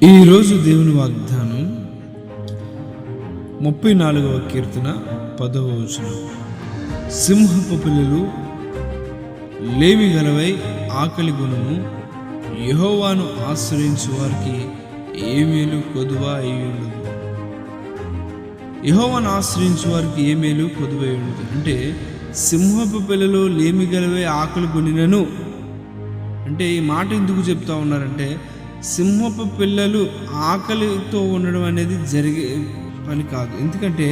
ఈరోజు దేవుని వాగ్దానం 34వ కీర్తన 10వ వచనం. సింహపు పిల్లలు లేమి గలవై ఆకలి గుణము, యెహోవాను ఆశ్రయించు వారికి ఏ మేలు కొదువ అయ్యుండదు. యెహోవాను ఆశ్రయించు వారికి ఏ మేలు కొదువ అయ్యుండదు అంటే సింహపు పిల్లలు లేమి గలవై ఆకలి కొనినను అంటే ఈ మాట ఎందుకు చెప్తా ఉన్నారంటే, సింహపు పిల్లలు ఆకలితో ఉండడం అనేది జరిగే పని కాదు. ఎందుకంటే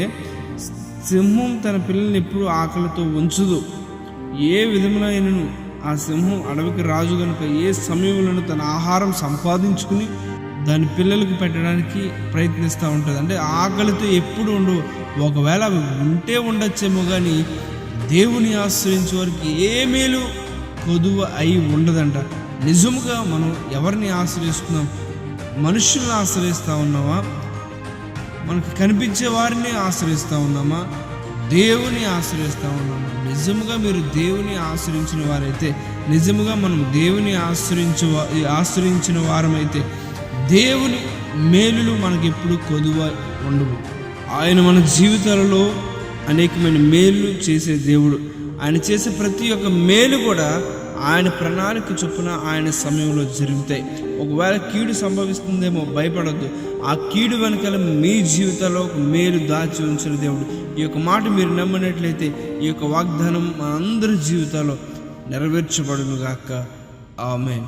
సింహం తన పిల్లల్ని ఎప్పుడు ఆకలితో ఉంచదు. ఏ విధములైనను ఆ సింహం అడవికి రాజు కనుక ఏ సమయంలోనూ తన ఆహారం సంపాదించుకుని దాని పిల్లలకు పెట్టడానికి ప్రయత్నిస్తూ ఉంటుంది. అంటే ఆకలితో ఎప్పుడు ఉండవు. ఒకవేళ అవి ఉంటే ఉండొచ్చేమో కానీ దేవుని ఆశ్రయించే వారికి ఏ మేలు కొదువ అయి ఉండదంట. నిజముగా మనం ఎవరిని ఆశ్రయిస్తున్నాం? మనుషుల్ని ఆశ్రయిస్తూ ఉన్నామా? మనకు కనిపించే వారిని ఆశ్రయిస్తూ ఉన్నామా? దేవుని ఆశ్రయిస్తూ ఉన్నామా? నిజముగా మీరు దేవుని ఆశ్రయించిన వారైతే, నిజముగా మనం దేవుని ఆశ్రయించిన వారమైతే దేవుని మేలులు మనకి ఎప్పుడు కొదువ ఉండవు. ఆయన మన జీవితాలలో అనేకమైన మేలు చేసే దేవుడు. ఆయన చేసే ప్రతి ఒక్క మేలు కూడా ఆయన ప్రణాళిక చొప్పున ఆయన సమయంలో జరుగుతాయి. ఒకవేళ కీడు సంభవిస్తుందేమో భయపడద్దు. ఆ కీడు వెనకాల మీ జీవితంలో ఒక మేలు దాచి ఉంచిన దేవుడు. ఈ యొక్క మాట మీరు నమ్మినట్లయితే ఈ యొక్క వాగ్దానం మనందరి జీవితాల్లో నెరవేర్చబడును గాక. ఆమేన్.